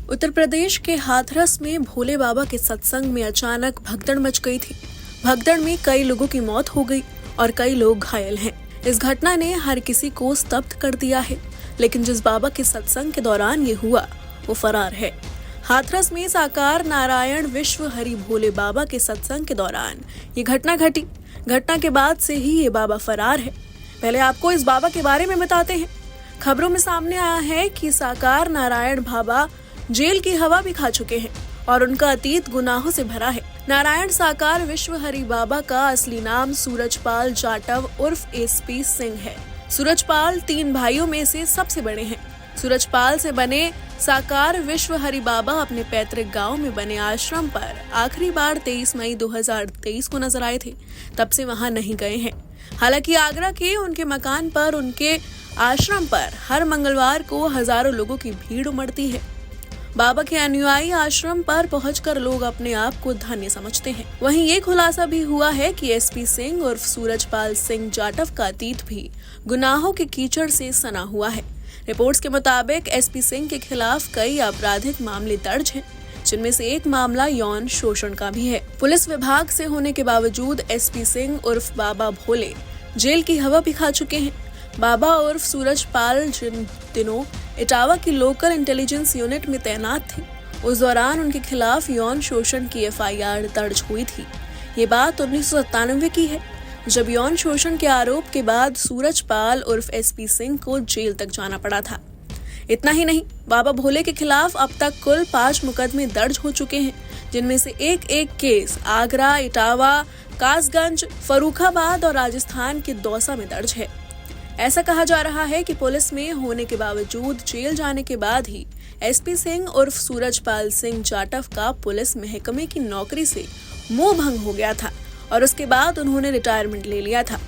उत्तर प्रदेश के हाथरस में भोले बाबा के सत्संग में अचानक भगदड़ मच गई थी। भगदड़ में कई लोगों की मौत हो गई और कई लोग घायल हैं। इस घटना ने हर किसी को स्तब्ध कर दिया है, लेकिन जिस बाबा के सत्संग के दौरान ये हुआ वो फरार है। हाथरस में साकार नारायण विश्व हरि भोले बाबा के सत्संग के दौरान ये घटना घटी। घटना के बाद से ही ये बाबा फरार है। पहले आपको इस बाबा के बारे में बताते हैं। खबरों में सामने आया है कि साकार नारायण बाबा जेल की हवा भी खा चुके हैं और उनका अतीत गुनाहों से भरा है। नारायण साकार विश्व हरि बाबा का असली नाम सूरजपाल जाटव उर्फ एसपी सिंह है। सूरजपाल 3 भाइयों में से सबसे बड़े हैं। सूरजपाल से बने साकार विश्व हरि बाबा अपने पैतृक गांव में बने आश्रम पर आखिरी बार 23 मई 2023 को नजर आए थे। तब से वहां नहीं गए हैं। हालांकि आगरा के उनके मकान पर, उनके आश्रम पर हर मंगलवार को हजारों लोगों की भीड़ उमड़ती है। बाबा के अनुयायी आश्रम पर पहुंचकर लोग अपने आप को धन्य समझते हैं। वहीं ये खुलासा भी हुआ है कि एसपी सिंह उर्फ सूरजपाल सिंह जाटव का अतीत भी गुनाहों के कीचड़ से सना हुआ है। रिपोर्ट्स के मुताबिक एसपी सिंह के खिलाफ कई आपराधिक मामले दर्ज हैं, जिनमें से एक मामला यौन शोषण का भी है। पुलिस विभाग से होने के बावजूद एसपी सिंह उर्फ बाबा भोले जेल की हवा भी खा चुके हैं। बाबा उर्फ सूरजपाल जिन दिनों इटावा की लोकल इंटेलिजेंस यूनिट में तैनात थे, उस दौरान उनके खिलाफ यौन शोषण की एफआईआर दर्ज हुई थी। ये बात 1997 की है, जब यौन शोषण के आरोप के बाद सूरजपाल उर्फ एसपी सिंह को जेल तक जाना पड़ा था। इतना ही नहीं, बाबा भोले के खिलाफ अब तक कुल 5 मुकदमे दर्ज हो चुके हैं, जिनमें से एक केस आगरा, इटावा, कासगंज, फर्रुखाबाद और राजस्थान के दौसा में दर्ज है। ऐसा कहा जा रहा है कि पुलिस में होने के बावजूद जेल जाने के बाद ही एसपी सिंह उर्फ सूरजपाल सिंह जाटव का पुलिस महकमे की नौकरी से मोह भंग हो गया था और उसके बाद उन्होंने रिटायरमेंट ले लिया था।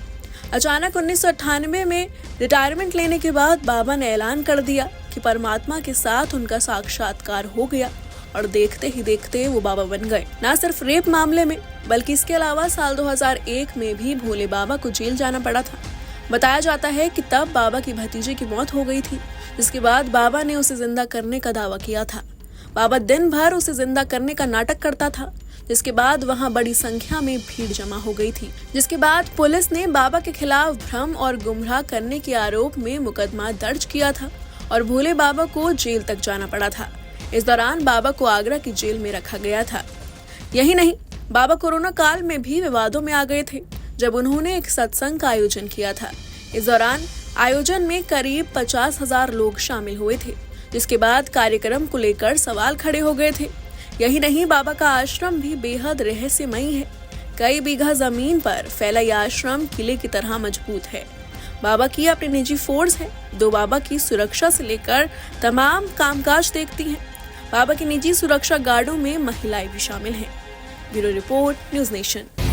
अचानक 1998 में रिटायरमेंट लेने के बाद बाबा ने ऐलान कर दिया कि परमात्मा के साथ उनका साक्षात्कार हो गया और देखते ही देखते वो बाबा बन गए। न सिर्फ रेप मामले में, बल्कि इसके अलावा साल 2001 में भी भोले बाबा को जेल जाना पड़ा था। बताया जाता है कि तब बाबा की भतीजे की मौत हो गई थी, जिसके बाद बाबा ने उसे जिंदा करने का दावा किया था। बाबा दिन भर उसे जिंदा करने का नाटक करता था, जिसके बाद वहां बड़ी संख्या में भीड़ जमा हो गई थी। जिसके बाद पुलिस ने बाबा के खिलाफ भ्रम और गुमराह करने के आरोप में मुकदमा दर्ज किया था और भोले बाबा को जेल तक जाना पड़ा था। इस दौरान बाबा को आगरा की जेल में रखा गया था। यही नहीं, बाबा कोरोना काल में भी विवादों में आ गए थे, जब उन्होंने एक सत्संग का आयोजन किया था। इस दौरान आयोजन में करीब 50,000 लोग शामिल हुए थे, जिसके बाद कार्यक्रम को लेकर सवाल खड़े हो गए थे। यही नहीं, बाबा का आश्रम भी बेहद रहस्यमयी है। कई बीघा जमीन पर फैला यह आश्रम किले की तरह मजबूत है। बाबा की अपनी निजी फोर्स है। 2 बाबा की सुरक्षा से लेकर तमाम कामकाज देखती हैं। बाबा की निजी सुरक्षा गार्डों में महिलाएं भी शामिल हैं। Bureau report, news nation.